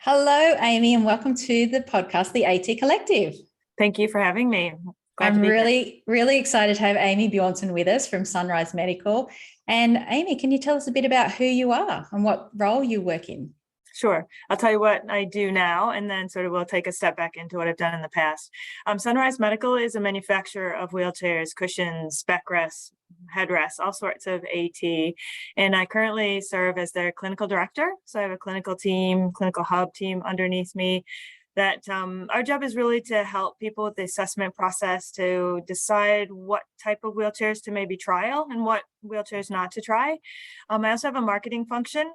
Hello, Amy, and welcome to the podcast, The AT Collective. Thank you for having me. I'm really excited to have Amy Bjornson with us from Sunrise Medical. And Amy, can you tell us a bit about who you are and what role you work in? Sure. I'll tell you what I do now, and then sort of we'll take a step back into what I've done in the past. Sunrise Medical is a manufacturer of wheelchairs, cushions, backrests, headrests, all sorts of AT. And I currently serve as their clinical director. So I have a clinical hub team underneath me that our job is really to help people with the assessment process to decide what type of wheelchairs to maybe trial and what wheelchairs not to try. I also have a marketing function.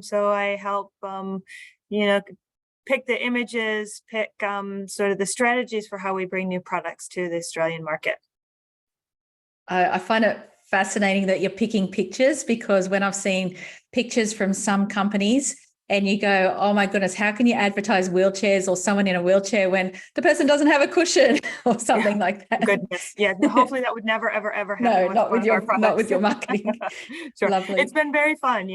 So I help, pick the images, pick sort of the strategies for how we bring new products to the Australian market. I find it fascinating that you're picking pictures, because when I've seen pictures from some companies and you go, oh my goodness, how can you advertise wheelchairs or someone in a wheelchair when the person doesn't have a cushion or something like that? Goodness. Yeah. Hopefully that would never, ever happen. No, not with your marketing. Sure. Lovely. It's been very fun.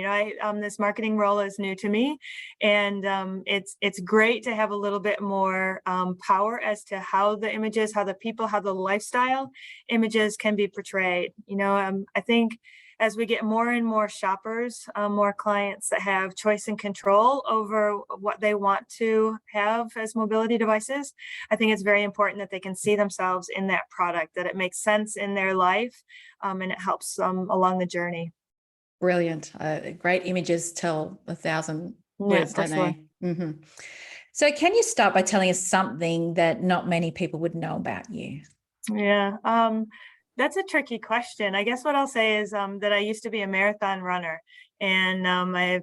This marketing role is new to me, and it's great to have a little bit more power as to how the images, how the lifestyle images can be portrayed. I think as we get more and more shoppers, more clients that have choice and control over what they want to have as mobility devices, I think it's very important that they can see themselves in that product, that it makes sense in their life, and it helps them along the journey. Brilliant. Great images tell 1,000 words, don't they? Mm-hmm. So can you start by telling us something that not many people would know about you? Yeah. That's a tricky question. I guess what I'll say is that I used to be a marathon runner, and I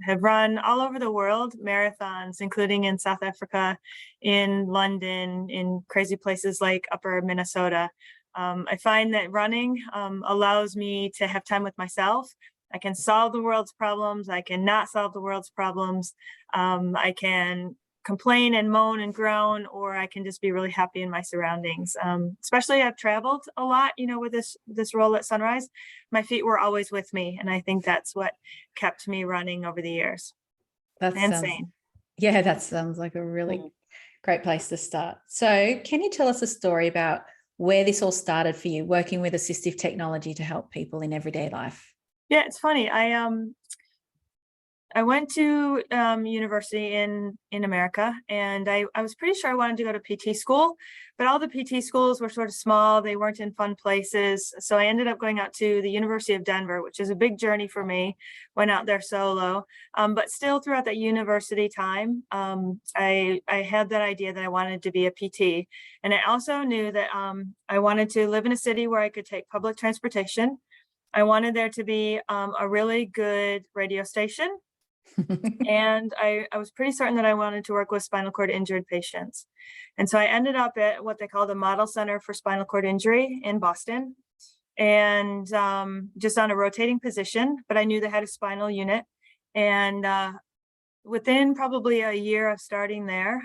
have run all over the world marathons, including in South Africa, in London, in crazy places like Upper Minnesota. I find that running allows me to have time with myself. I can solve the world's problems. I can not solve the world's problems. I can complain and moan and groan, or I can just be really happy in my surroundings. Especially I've traveled a lot, with this role at Sunrise. My feet were always with me, and I think that's what kept me running over the years. Insane. Yeah, that sounds like a really great place to start. So can you tell us a story about where this all started for you, working with assistive technology to help people in everyday life? Yeah, it's funny. I went to university in America, and I was pretty sure I wanted to go to PT school, but all the PT schools were sort of small. They weren't in fun places. So I ended up going out to the University of Denver, which is a big journey for me. Went out there solo. But still throughout that university time, I had that idea that I wanted to be a PT. And I also knew that I wanted to live in a city where I could take public transportation. I wanted there to be a really good radio station. And I was pretty certain that I wanted to work with spinal cord injured patients. And so I ended up at what they call the Model Center for Spinal Cord Injury in Boston, and just on a rotating position, but I knew they had a spinal unit. And within probably a year of starting there,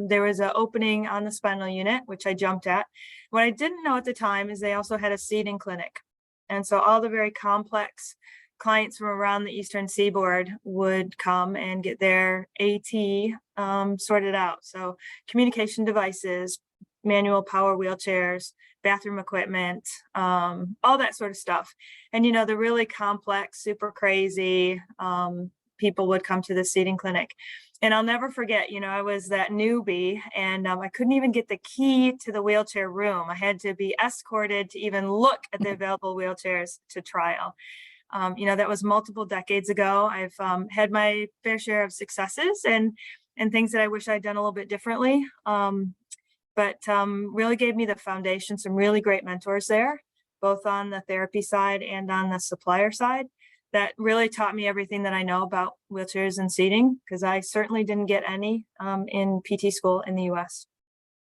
there was an opening on the spinal unit, which I jumped at. What I didn't know at the time is they also had a seating clinic. And so all the very complex clients from around the Eastern Seaboard would come and get their AT sorted out. So communication devices, manual power wheelchairs, bathroom equipment, all that sort of stuff. And, the really complex, super crazy people would come to the seating clinic. And I'll never forget, I was that newbie, and I couldn't even get the key to the wheelchair room. I had to be escorted to even look at the available wheelchairs to trial. That was multiple decades ago. I've had my fair share of successes and things that I wish I'd done a little bit differently. But really gave me the foundation, some really great mentors there, both on the therapy side and on the supplier side, that really taught me everything that I know about wheelchairs and seating, because I certainly didn't get any in PT school in the US.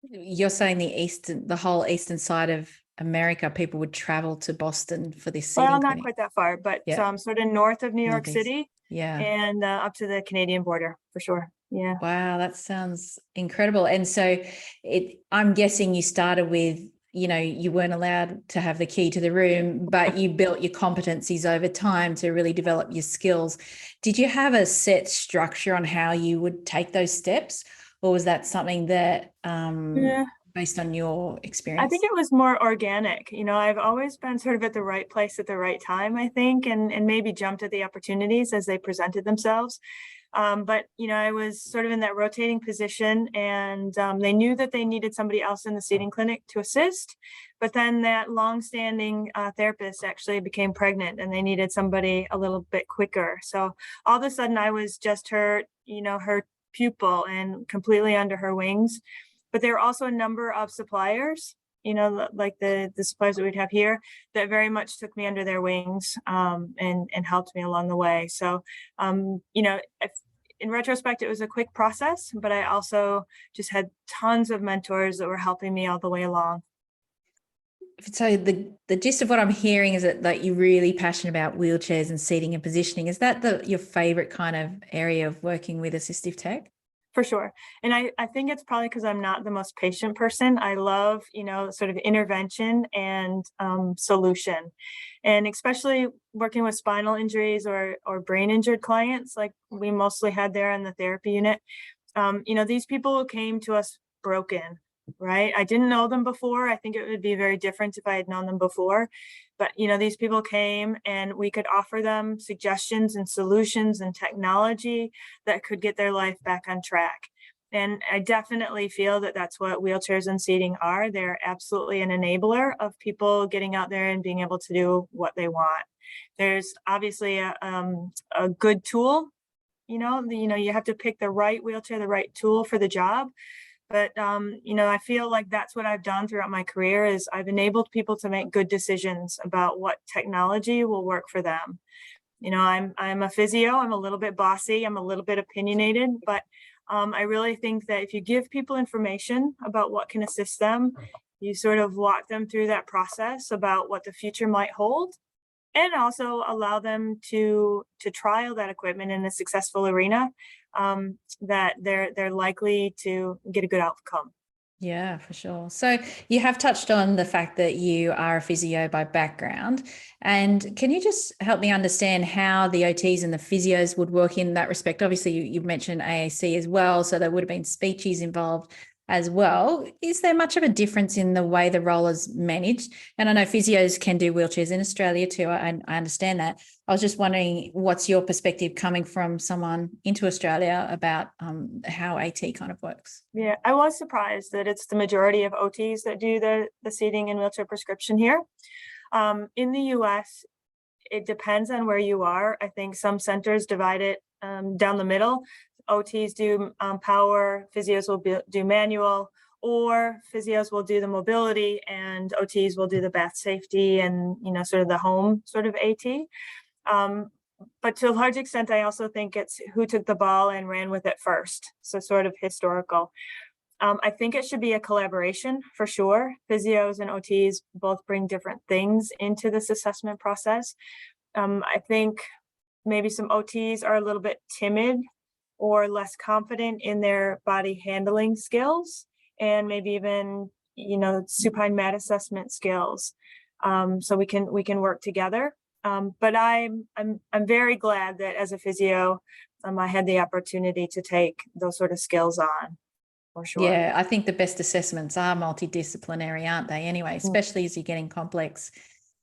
You're saying the whole eastern side of America, people would travel to Boston for this seating Well, not clinic. quite that far, but sort of north of New York City, and up to the Canadian border for sure. Yeah. Wow, that sounds incredible. And so I'm guessing you started with you weren't allowed to have the key to the room, but you built your competencies over time to really develop your skills. Did you have a set structure on how you would take those steps, or was that something that Yeah. based on your I experience? think it was more organic. I've always been sort of at the right place at the right time, I think, and maybe jumped at the opportunities as they presented themselves. But I was sort of in that rotating position, and they knew that they needed somebody else in the seating clinic to assist. But then that longstanding therapist actually became pregnant, and they needed somebody a little bit quicker. So all of a sudden, I was just her pupil and completely under her wings. But there are also a number of suppliers, like the suppliers that we'd have here, that very much took me under their wings, and helped me along the way. So, in retrospect, it was a quick process, but I also just had tons of mentors that were helping me all the way along. So the gist of what I'm hearing is that like you're really passionate about wheelchairs and seating and positioning. Is that your favorite kind of area of working with assistive tech? For sure. And I think it's probably because I'm not the most patient person. I love, sort of intervention and solution. And especially working with spinal injuries or brain injured clients, like we mostly had there in the therapy unit. These people came to us broken, right? I didn't know them before. I think it would be very different if I had known them before. But, these people came and we could offer them suggestions and solutions and technology that could get their life back on track. And I definitely feel that that's what wheelchairs and seating are. They're absolutely an enabler of people getting out there and being able to do what they want. There's obviously a good tool. You have to pick the right wheelchair, the right tool for the job. But, I feel like that's what I've done throughout my career is I've enabled people to make good decisions about what technology will work for them. I'm a physio. I'm a little bit bossy. I'm a little bit opinionated, but I really think that if you give people information about what can assist them, you sort of walk them through that process about what the future might hold, and also allow them to trial that equipment in a successful arena, that they're likely to get a good outcome. Yeah, for sure. So you have touched on the fact that you are a physio by background. And can you just help me understand how the OTs and the physios would work in that respect? Obviously, you mentioned AAC as well, so there would have been speechies involved as well. Is there much of a difference in the way the role is managed? And I know physios can do wheelchairs in Australia too. I understand that. I was just wondering, what's your perspective coming from someone into Australia about how AT kind of works? Yeah, I was surprised that it's the majority of OTs that do the seating and wheelchair prescription here. In the US, it depends on where you are. I think some centers divide it down the middle. OTs do power, physios will do manual, or physios will do the mobility, and OTs will do the bath safety and sort of the home sort of AT. But to a large extent, I also think it's who took the ball and ran with it first. So sort of historical. I think it should be a collaboration for sure. Physios and OTs both bring different things into this assessment process. I think maybe some OTs are a little bit timid or less confident in their body handling skills, and maybe even supine mat assessment skills. So we can work together. But I'm very glad that as a physio, I had the opportunity to take those sort of skills on, for sure. Yeah, I think the best assessments are multidisciplinary, aren't they? Anyway, especially as you're getting complex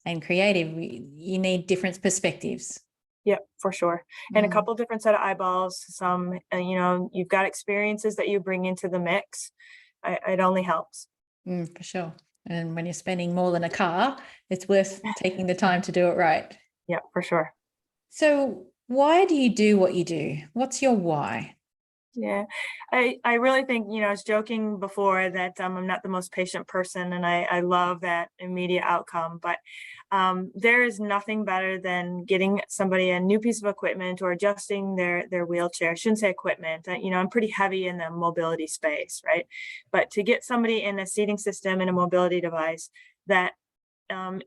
and creative, you need different perspectives. Yeah, for sure. And a couple different set of eyeballs. Some, you've got experiences that you bring into the mix. It only helps. For sure. And when you're spending more than a car, it's worth taking the time to do it right. Yeah, for sure. So why do you do what you do? What's your why? Yeah, I really think, I was joking before that I'm not the most patient person, and I love that immediate outcome. But there is nothing better than getting somebody a new piece of equipment or adjusting their wheelchair. I shouldn't say equipment. I'm pretty heavy in the mobility space, right? But to get somebody in a seating system and a mobility device that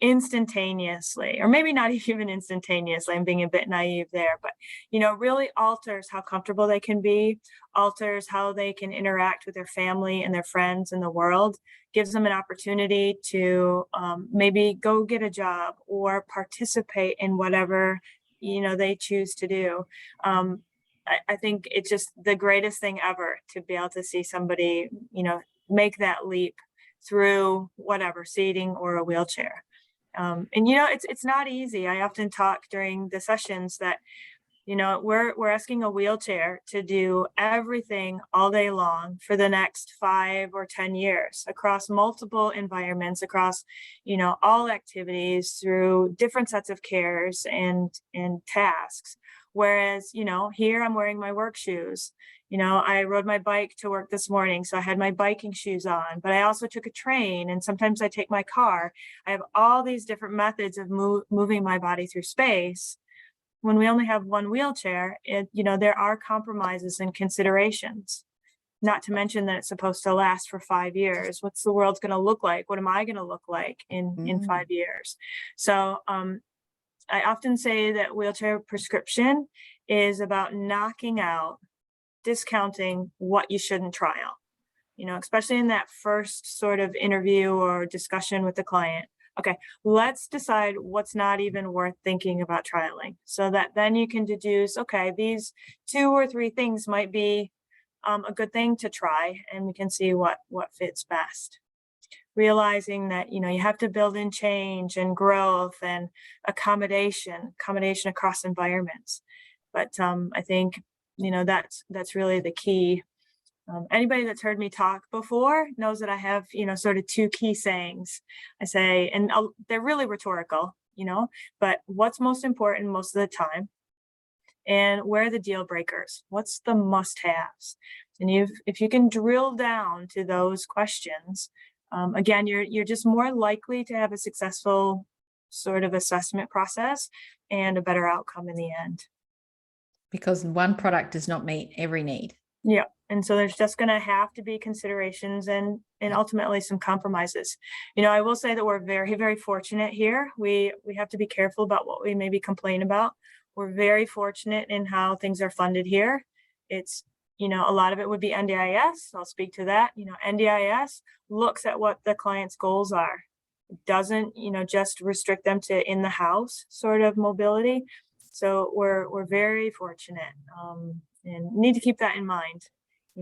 instantaneously, or maybe not even instantaneously, I'm being a bit naive there, but really alters how comfortable they can be, alters how they can interact with their family and their friends in the world, gives them an opportunity to maybe go get a job or participate in whatever they choose to do. I think it's just the greatest thing ever to be able to see somebody make that leap through whatever, seating or a wheelchair. And it's not easy. I often talk during the sessions that we're asking a wheelchair to do everything all day long for the next 5 or 10 years across multiple environments, across all activities, through different sets of cares and tasks. Whereas here I'm wearing my work shoes. I rode my bike to work this morning, so I had my biking shoes on, but I also took a train, and sometimes I take my car. I have all these different methods of moving my body through space. When we only have one wheelchair, there are compromises and considerations, not to mention that it's supposed to last for 5 years. What's the world going to look like? What am I going to look like in 5 years? So I often say that wheelchair prescription is about knocking out, discounting what you shouldn't trial, especially in that first sort of interview or discussion with the client. Okay, let's decide what's not even worth thinking about trialing, so that then you can deduce, okay, these 2 or 3 things might be a good thing to try, and we can see what fits best. Realizing that you have to build in change and growth and accommodation across environments. But I think that's really the key. Anybody that's heard me talk before knows that I have, sort of 2 key sayings. I say, and they're really rhetorical, but what's most important most of the time, and where are the deal breakers? What's the must-haves? And if you can drill down to those questions, again, you're just more likely to have a successful sort of assessment process and a better outcome in the end. Because one product does not meet every need. Yeah. And so there's just going to have to be considerations and ultimately some compromises. I will say that we're very, very fortunate here. We have to be careful about what we maybe complain about. We're very fortunate in how things are funded here. It's, a lot of it would be NDIS. I'll speak to that. NDIS looks at what the client's goals are. It doesn't, just restrict them to in the house sort of mobility. So we're very fortunate, and need to keep that in mind,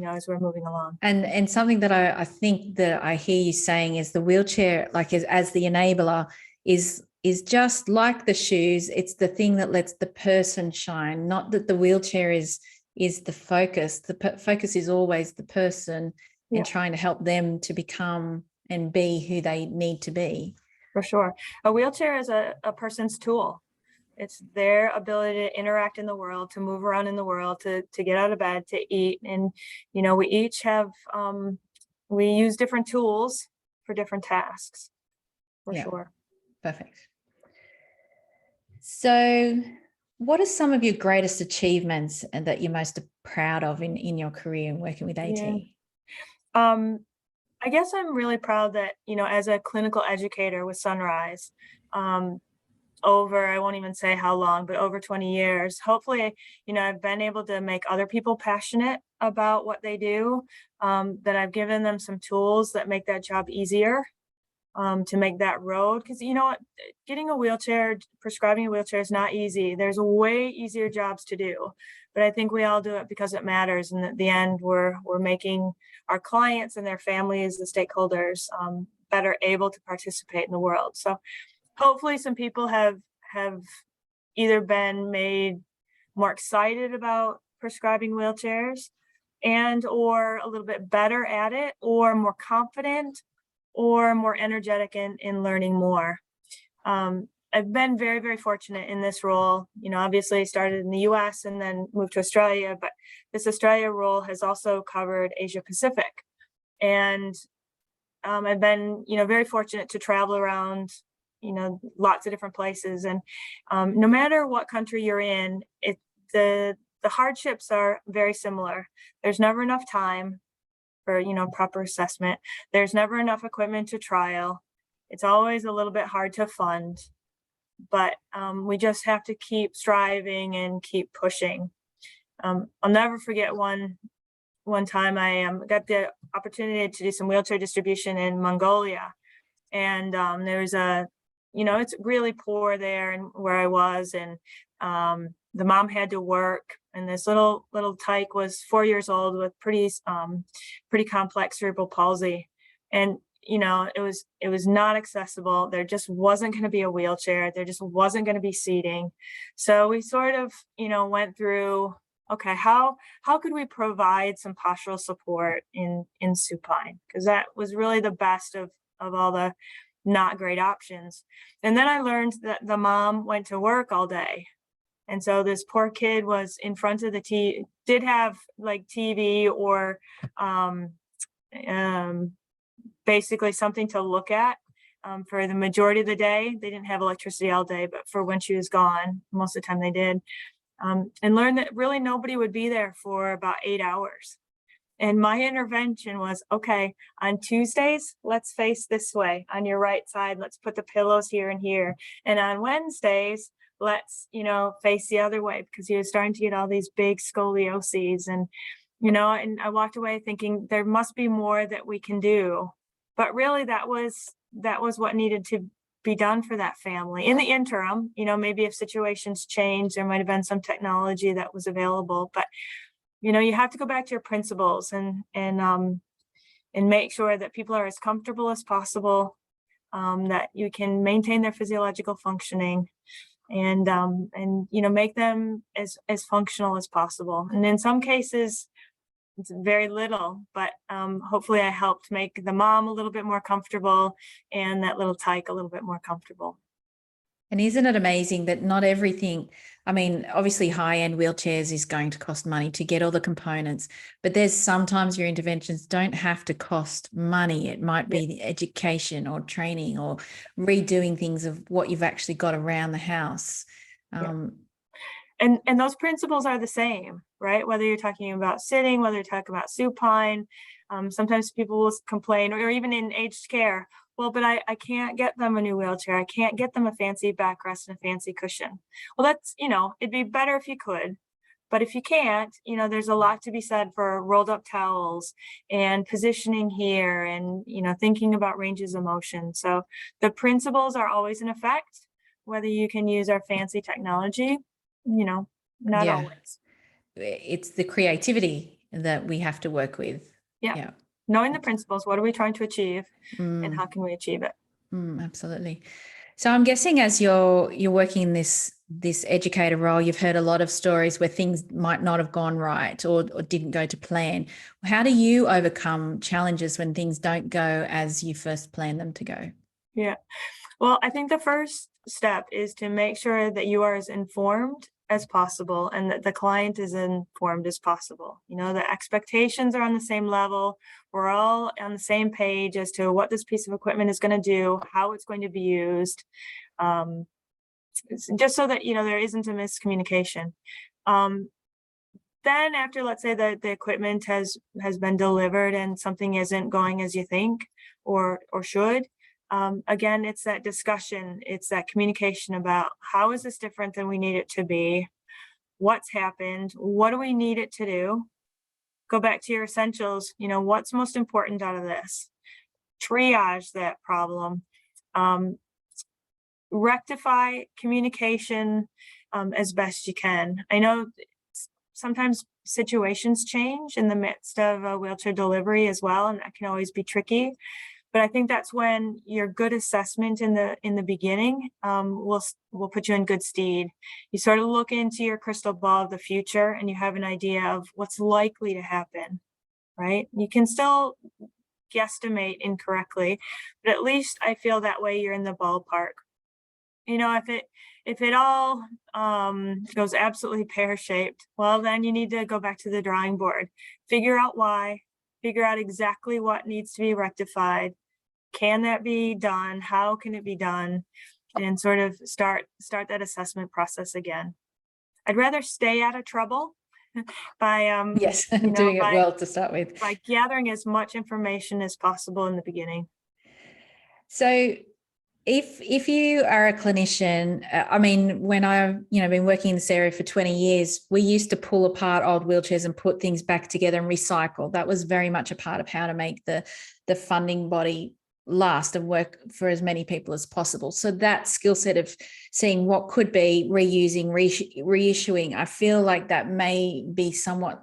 as we're moving along. And something that I think that I hear you saying is the wheelchair, like as the enabler, is just like the shoes. It's the thing that lets the person shine, not that the wheelchair is the focus. The focus is always the person, and trying to help them to become and be who they need to be. For sure. A wheelchair is a person's tool. It's their ability to interact in the world, to move around in the world, to get out of bed, to eat. And, we each have, we use different tools for different tasks, for sure. Perfect. So what are some of your greatest achievements and that you're most proud of in your career in working with AT? I guess I'm really proud that, as a clinical educator with Sunrise, over, I won't even say how long, but over 20 years, hopefully, I've been able to make other people passionate about what they do, that I've given them some tools that make that job easier, to make that road. Because getting a wheelchair, prescribing a wheelchair is not easy. There's way easier jobs to do, but I think we all do it because it matters. And at the end, we're making our clients and their families, the stakeholders, better able to participate in the world. So hopefully some people have either been made more excited about prescribing wheelchairs and or a little bit better at it, or more confident, or more energetic in learning more. I've been very, very fortunate in this role. Obviously I started in the US and then moved to Australia, but this Australia role has also covered Asia Pacific. And I've been, very fortunate to travel around lots of different places. And no matter what country you're in, the hardships are very similar. There's never enough time for, proper assessment. There's never enough equipment to trial. It's always a little bit hard to fund, but we just have to keep striving and keep pushing. I'll never forget one time I got the opportunity to do some wheelchair distribution in Mongolia, and there was it's really poor there and where I was, and the mom had to work, and this little tyke was 4 years old with pretty complex cerebral palsy, and it was not accessible. There just wasn't going to be a wheelchair. There just wasn't going to be seating. So we sort of went through, okay, how could we provide some postural support in supine, because that was really the best of all the not great options. And then I learned that the mom went to work all day, and so this poor kid was in front of the TV, did have like TV or basically something to look at for the majority of the day. They didn't have electricity all day, but for when she was gone, most of the time they did. And learned that really nobody would be there for about 8 hours. And my intervention was, okay, on Tuesdays, let's face this way. On your right side, let's put the pillows here and here. And on Wednesdays, let's, face the other way, because he was starting to get all these big scolioses. And, and I walked away thinking there must be more that we can do. But really that was what needed to be done for that family. In the interim, maybe if situations change, there might have been some technology that was available, but you have to go back to your principles and make sure that people are as comfortable as possible, that you can maintain their physiological functioning, and make them as functional as possible. And in some cases, it's very little, but hopefully I helped make the mom a little bit more comfortable and that little tyke a little bit more comfortable. And isn't it amazing that not everything, I mean, obviously high-end wheelchairs is going to cost money to get all the components, but there's sometimes your interventions don't have to cost money. It might be the education or training or redoing things of what you've actually got around the house. And those principles are the same, right? Whether you're talking about sitting, whether you're talking about supine, sometimes people will complain, or even in aged care, well, but I can't get them a new wheelchair. I can't get them a fancy backrest and a fancy cushion. Well, that's, it'd be better if you could. But if you can't, there's a lot to be said for rolled up towels and positioning here and, thinking about ranges of motion. So the principles are always in effect, whether you can use our fancy technology, not always. It's the creativity that we have to work with. Yeah. Knowing the principles, what are we trying to achieve and how can we achieve it? Absolutely. So I'm guessing as you're working in this educator role, you've heard a lot of stories where things might not have gone right or didn't go to plan. How do you overcome challenges when things don't go as you first planned them to go? Yeah. Well, I think the first step is to make sure that you are as informed as possible and that the client is informed as possible. The expectations are on the same level. We're all on the same page as to what this piece of equipment is going to do, how it's going to be used, just so that, there isn't a miscommunication. Then after, let's say that the equipment has been delivered and something isn't going as you think or should, again, it's that discussion, it's that communication about how is this different than we need it to be? What's happened? What do we need it to do? Go back to your essentials. What's most important out of this? Triage that problem. Rectify communication as best you can. I know sometimes situations change in the midst of a wheelchair delivery as well, and that can always be tricky. But I think that's when your good assessment in the beginning will put you in good stead. You sort of look into your crystal ball of the future and you have an idea of what's likely to happen, right? You can still guesstimate incorrectly, but at least I feel that way you're in the ballpark. If it all goes absolutely pear-shaped, well, then you need to go back to the drawing board, figure out why, figure out exactly what needs to be rectified. Can that be done? How can it be done? And sort of start that assessment process again. I'd rather stay out of trouble by doing it well to start with, by gathering as much information as possible in the beginning. So if you are a clinician, I mean, when I've been working in this area for 20 years, we used to pull apart old wheelchairs and put things back together and recycle. That was very much a part of how to make the funding body last and work for as many people as possible. So that skill set of seeing what could be reusing, reissuing, I feel like that may be somewhat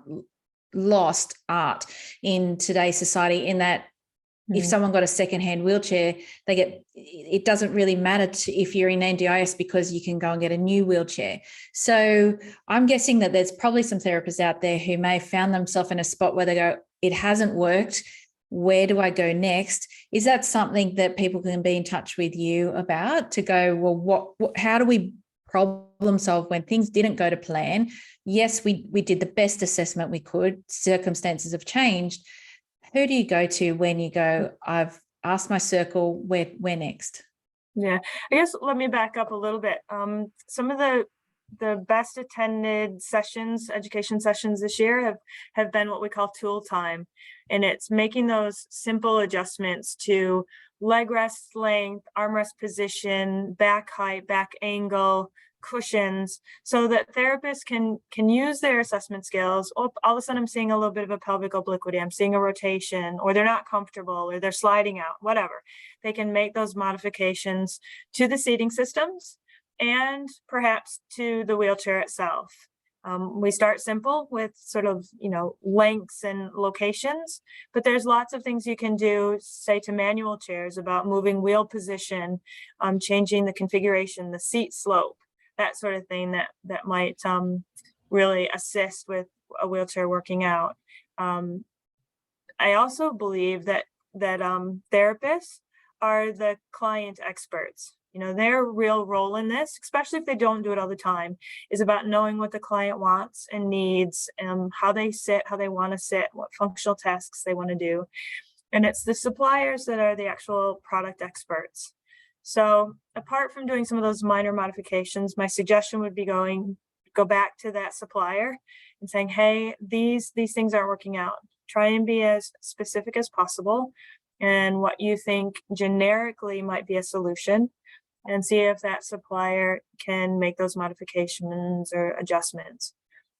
lost art in today's society, in that if someone got a secondhand wheelchair, it doesn't really matter if you're in NDIS, because you can go and get a new wheelchair. So I'm guessing that there's probably some therapists out there who may have found themselves in a spot where they go, it hasn't worked. Where do I go next? Is that something that people can be in touch with you about, to go, well, how do we problem solve when things didn't go to plan? Yes, we did the best assessment we could. Circumstances have changed. Who do you go to when you go, I've asked my circle, where next? Yeah, I guess let me back up a little bit. Some of the best attended sessions, education sessions this year have been what we call tool time. And it's making those simple adjustments to leg rest length, armrest position, back height, back angle, cushions, so that therapists can use their assessment skills. Oh, all of a sudden I'm seeing a little bit of a pelvic obliquity, I'm seeing a rotation, or they're not comfortable, or they're sliding out, whatever. They can make those modifications to the seating systems and perhaps to the wheelchair itself. We start simple with sort of, lengths and locations, but there's lots of things you can do, say, to manual chairs, about moving wheel position, changing the configuration, the seat slope, that sort of thing that might really assist with a wheelchair working out. I also believe that therapists are the client experts. Their real role in this, especially if they don't do it all the time, is about knowing what the client wants and needs, how they sit, how they want to sit, what functional tasks they want to do. And it's the suppliers that are the actual product experts. So apart from doing some of those minor modifications, my suggestion would be go back to that supplier and saying, hey, these things aren't working out. Try and be as specific as possible, and what you think generically might be a solution, and see if that supplier can make those modifications or adjustments.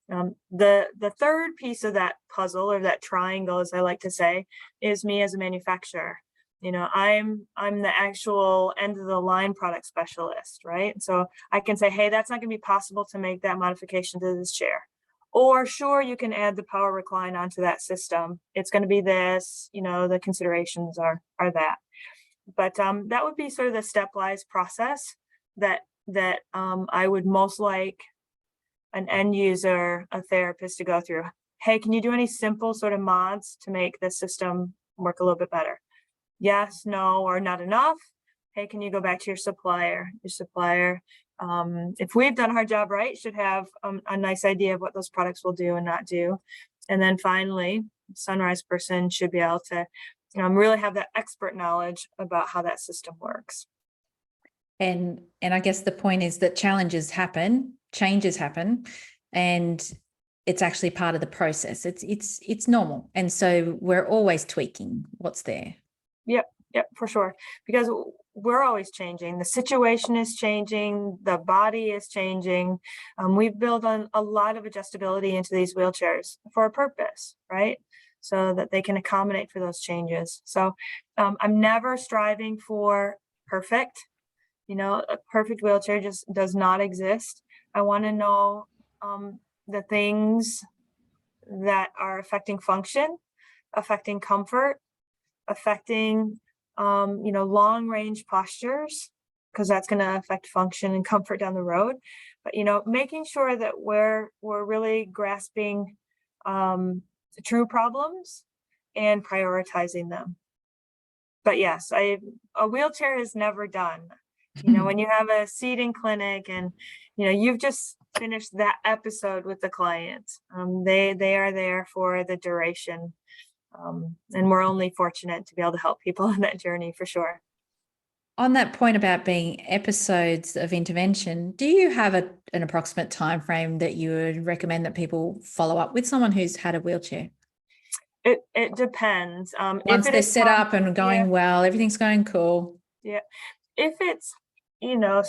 The third piece of that puzzle, or that triangle, as I like to say, is me as a manufacturer. I'm the actual end of the line product specialist, right? So I can say, hey, that's not going to be possible to make that modification to this chair. Or sure, you can add the power recline onto that system. It's going to be this, the considerations are that. But that would be sort of the stepwise process that I would most like an end user, a therapist, to go through. Hey, can you do any simple sort of mods to make this system work a little bit better? Yes, no, or not enough. Hey, can you go back to your supplier? Your supplier, if we've done our job right, should have a nice idea of what those products will do and not do. And then finally, Sunrise person should be able to really have that expert knowledge about how that system works. And I guess the point is that changes happen, and it's actually part of the process. It's normal. And so we're always tweaking what's there. Yep, for sure. Because we're always changing. The situation is changing. The body is changing. We've built on a lot of adjustability into these wheelchairs for a purpose, right? So that they can accommodate for those changes. So I'm never striving for perfect. A perfect wheelchair just does not exist. I want to know the things that are affecting function, affecting comfort, affecting long range postures, because that's going to affect function and comfort down the road. But making sure that we're really grasping true problems and prioritizing them. But yes, a wheelchair is never done. When you have a seating clinic and you've just finished that episode with the client, they are there for the duration. And we're only fortunate to be able to help people on that journey, for sure. On that point about being episodes of intervention, do you have an approximate time frame that you would recommend that people follow up with someone who's had a wheelchair? It depends. Once they're set up and going well, everything's going cool. Yeah. if it's,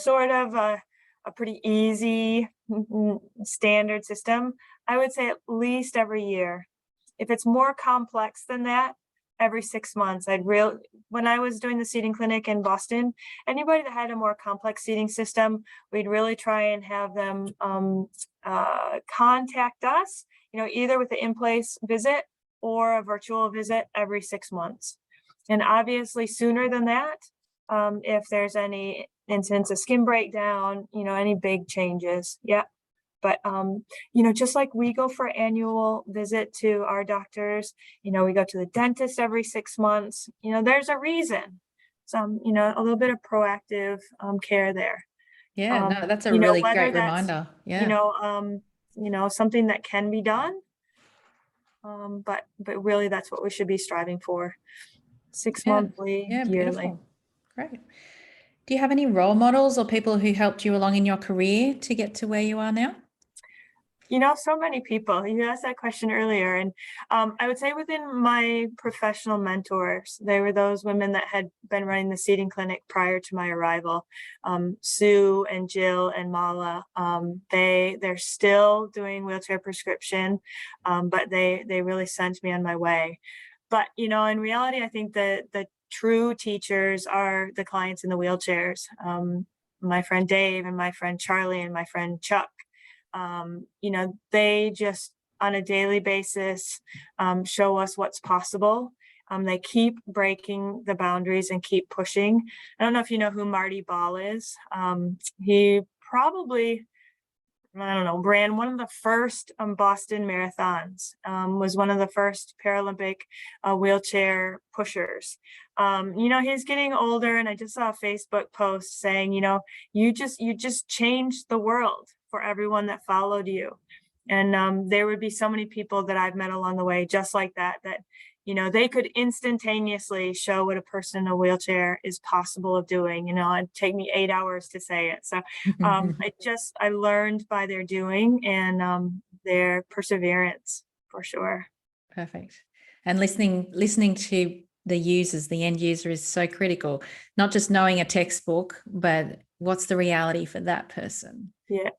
sort of a pretty easy standard system, I would say at least every year. If it's more complex than that, every 6 months. When I was doing the seating clinic in Boston, anybody that had a more complex seating system, we'd really try and have them contact us, either with an in-place visit or a virtual visit every 6 months. And obviously sooner than that, if there's any incidents of skin breakdown, any big changes. Yeah. But, just like we go for annual visit to our doctors, we go to the dentist every 6 months, there's a reason. Some, a little bit of proactive care there. Yeah, no, that's a really whether great that's, reminder. Yeah. something that can be done. But really that's what we should be striving for. 6 monthly, Yeah, yearly. beautiful. Great. Do you have any role models or people who helped you along in your career to get to where you are now? So many people. You asked that question earlier, and I would say within my professional mentors, they were those women that had been running the seating clinic prior to my arrival. Sue and Jill and Mala, they're still doing wheelchair prescription, but they really sent me on my way. But in reality, I think that the true teachers are the clients in the wheelchairs. My friend Dave and my friend Charlie and my friend Chuck. They just on a daily basis show us what's possible. They keep breaking the boundaries and keep pushing. I don't know if you know who Marty Ball is. He probably, I don't know, ran one of the first Boston marathons, was one of the first Paralympic wheelchair pushers. He's getting older, and I just saw a Facebook post saying, you just changed the world for everyone that followed you. And there would be so many people that I've met along the way, just like that, they could instantaneously show what a person in a wheelchair is possible of doing. It'd take me 8 hours to say it. So I learned by their doing and their perseverance, for sure. Perfect. And listening to the users, the end user, is so critical. Not just knowing a textbook, but what's the reality for that person. Yeah.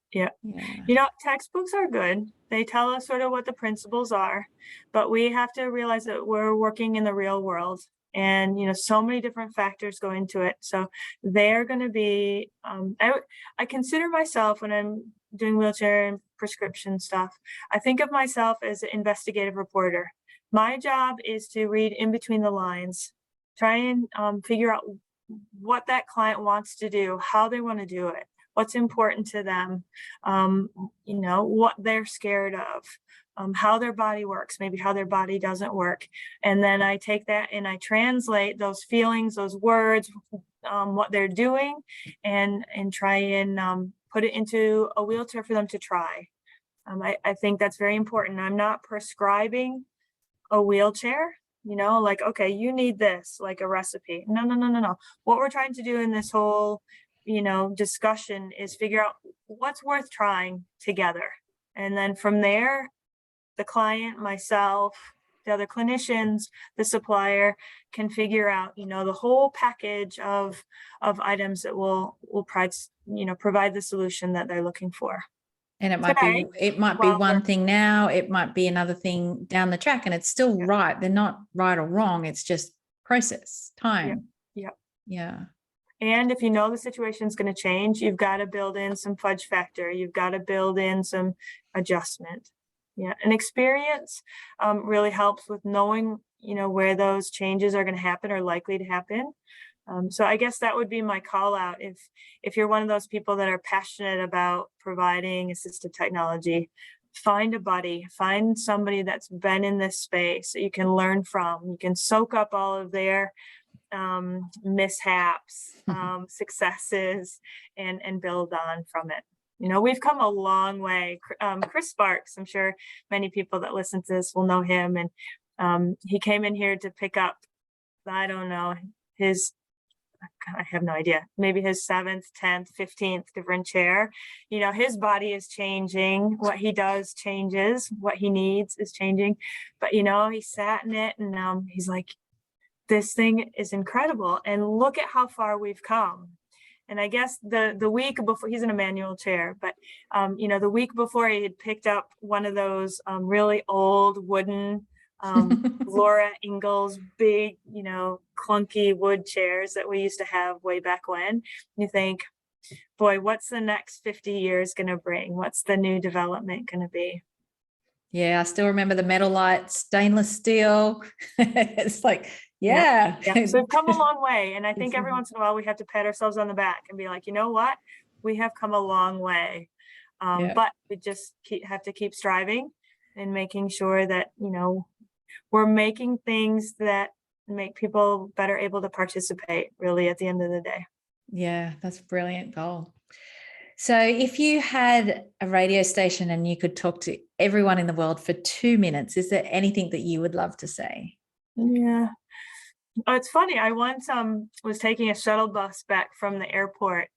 Textbooks are good. They tell us sort of what the principles are, but we have to realize that we're working in the real world, and so many different factors go into it. So they're going to be I consider myself, when I'm doing wheelchair and prescription stuff, I think of myself as an investigative reporter. My job is to read in between the lines, try and figure out what that client wants to do, how they want to do it, what's important to them, what they're scared of, how their body works, maybe how their body doesn't work. And then I take that and I translate those feelings, those words, what they're doing, and try and put it into a wheelchair for them to try. I think that's very important. I'm not prescribing a wheelchair, like, okay, you need this, like a recipe. No. What we're trying to do in this whole discussion is figure out what's worth trying together. And then from there, the client, myself, the other clinicians, the supplier can figure out, the whole package of items that will provide the solution that they're looking for. And it might be one thing now, it might be another thing down the track, and it's still right. They're not right or wrong. It's just process, time. Yeah. And if the situation is going to change, you've got to build in some fudge factor. You've got to build in some adjustment. Yeah. And experience really helps with knowing, where those changes are going to happen or likely to happen. So I guess that would be my call out. If you're one of those people that are passionate about providing assistive technology, find a buddy, find somebody that's been in this space that you can learn from. You can soak up all of their mishaps, successes, and build on from it. We've come a long way. Chris Sparks, I'm sure many people that listen to this will know him. And he came in here to pick up, I don't know, I have no idea, maybe his 7th, 10th, 15th different chair. His body is changing. What he does changes. What he needs is changing. But, he sat in it, and he's like, this thing is incredible. And look at how far we've come. And I guess the week before, he's in a manual chair, but the week before, he had picked up one of those really old wooden Laura Ingalls big, clunky wood chairs that we used to have way back when. You think, boy, what's the next 50 years going to bring? What's the new development going to be? Yeah, I still remember the metal light, stainless steel. It's like, yeah. So we've come a long way. And I think every once in a while we have to pat ourselves on the back and be like, you know what? We have come a long way. But we just have to keep striving and making sure that, we're making things that make people better able to participate, really, at the end of the day. Yeah, that's a brilliant goal. So if you had a radio station and you could talk to everyone in the world for 2 minutes, is there anything that you would love to say? Yeah. Oh, it's funny. I once was taking a shuttle bus back from the airport,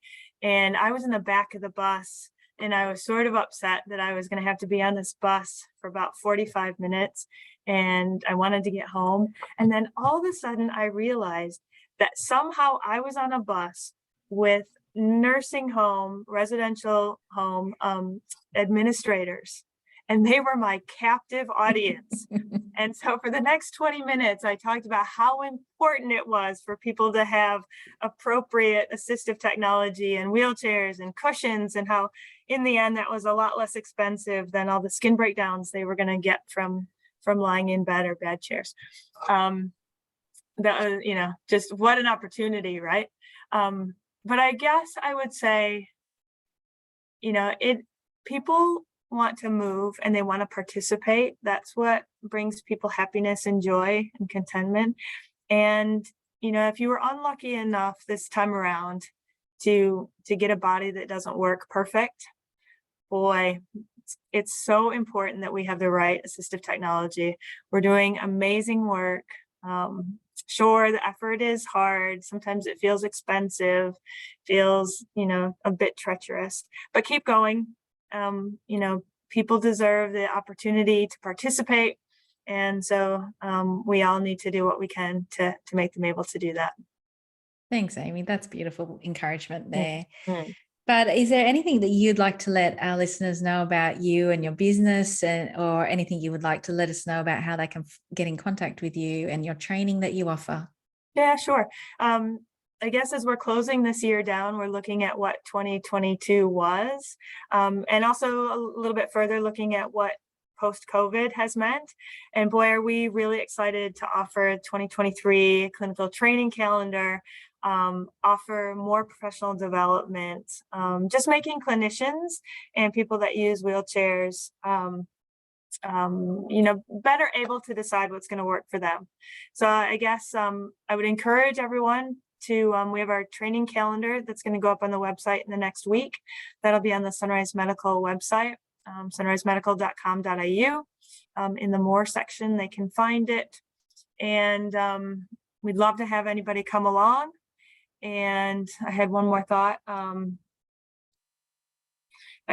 and I was in the back of the bus, and I was sort of upset that I was going to have to be on this bus for about 45 minutes, and I wanted to get home. And then all of a sudden I realized that somehow I was on a bus with nursing home, residential home administrators, and they were my captive audience. And so for the next 20 minutes, I talked about how important it was for people to have appropriate assistive technology and wheelchairs and cushions, and how in the end that was a lot less expensive than all the skin breakdowns they were going to get from lying in bed or bad chairs. Just what an opportunity, right? But I guess I would say, people want to move and they want to participate. That's what brings people happiness and joy and contentment. And, if you were unlucky enough this time around to get a body that doesn't work perfect, boy, it's so important that we have the right assistive technology. We're doing amazing work. Sure, the effort is hard. Sometimes it feels expensive, feels, a bit treacherous, but keep going. People deserve the opportunity to participate. And so we all need to do what we can to make them able to do that. Thanks, Amy. That's beautiful encouragement there. Mm-hmm. But is there anything that you'd like to let our listeners know about you and your business, or anything you would like to let us know about how they can get in contact with you and your training that you offer? Yeah, sure. I guess as we're closing this year down, we're looking at what 2022 was, and also a little bit further looking at what post-COVID has meant. And boy, are we really excited to offer 2023 clinical training calendar, offer more professional development, just making clinicians and people that use wheelchairs better able to decide what's going to work for them. So I guess I would encourage everyone to, we have our training calendar that's going to go up on the website in the next week. That'll be on the Sunrise Medical website, sunrisemedical.com.au. In the more section, they can find it. And we'd love to have anybody come along. And I had one more thought. I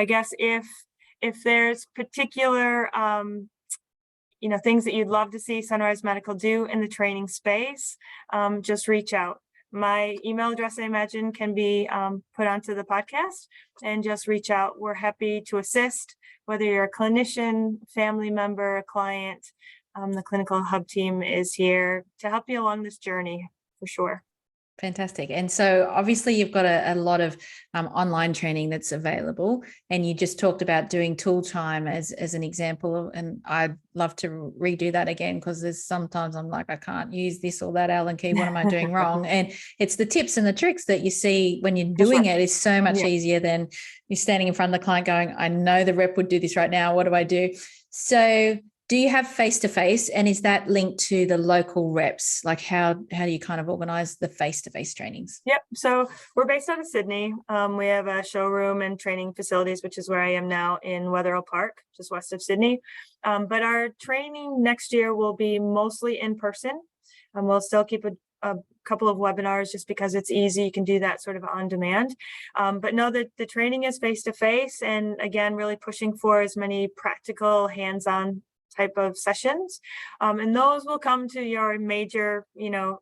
guess if there's particular, things that you'd love to see Sunrise Medical do in the training space, just reach out. My email address, I imagine, can be put onto the podcast, and just reach out. We're happy to assist, whether you're a clinician, family member, a client. The Clinical Hub team is here to help you along this journey for sure. Fantastic. And so obviously you've got a lot of online training that's available, and you just talked about doing tool time as an example. And I'd love to redo that again, because there's sometimes I'm like, I can't use this or that Allen key. What am I doing wrong? And it's the tips and the tricks that you see when you're doing it is so much easier than you're standing in front of the client going, I know the rep would do this right now. What do I do? So do you have face-to-face, and is that linked to the local reps? Like how do you kind of organize the face-to-face trainings? Yep. So we're based out of Sydney. We have a showroom and training facilities, which is where I am now in Wetherill Park, just west of Sydney. But our training next year will be mostly in person. We'll still keep a couple of webinars just because it's easy. You can do that sort of on demand. But no, the training is face-to-face. And again, really pushing for as many practical hands-on type of sessions. And those will come to your major,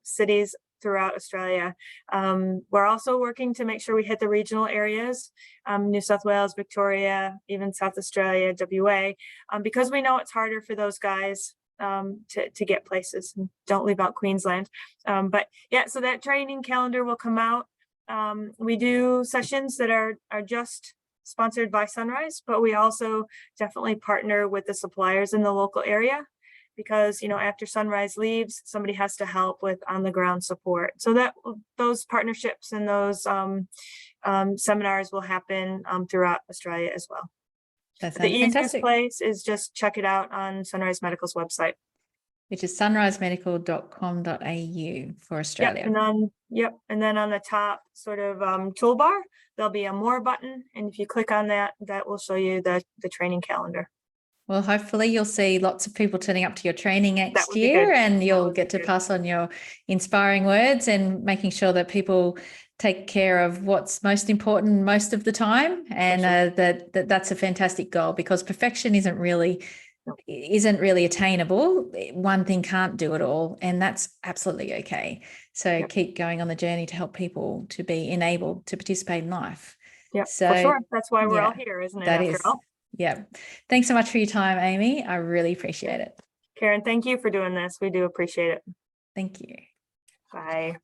cities throughout Australia. We're also working to make sure we hit the regional areas, New South Wales, Victoria, even South Australia, WA, because we know it's harder for those guys to get places. Don't leave out Queensland. But yeah, so that training calendar will come out. We do sessions that are just sponsored by Sunrise, but we also definitely partner with the suppliers in the local area, because after Sunrise leaves, somebody has to help with on the ground support. So that those partnerships and those seminars will happen throughout Australia as well. That The sounds easiest fantastic. place is just check it out on Sunrise Medical's website, which is sunrisemedical.com.au for Australia. And then on the top sort of toolbar, there'll be a more button. And if you click on that, that will show you the training calendar. Well, hopefully you'll see lots of people turning up to your training next be year, good. and That you'll would get be to good. pass on your inspiring words and making sure that people take care of what's most important most of the time. And that's a fantastic goal, because perfection isn't really attainable. One thing can't do it all, and that's absolutely okay. So keep going on the journey to help people to be enabled to participate in life. Yeah, so, for sure. That's why we're all here, isn't it? After all. Yeah. Thanks so much for your time, Amy. I really appreciate it. Karen, thank you for doing this. We do appreciate it. Thank you. Bye.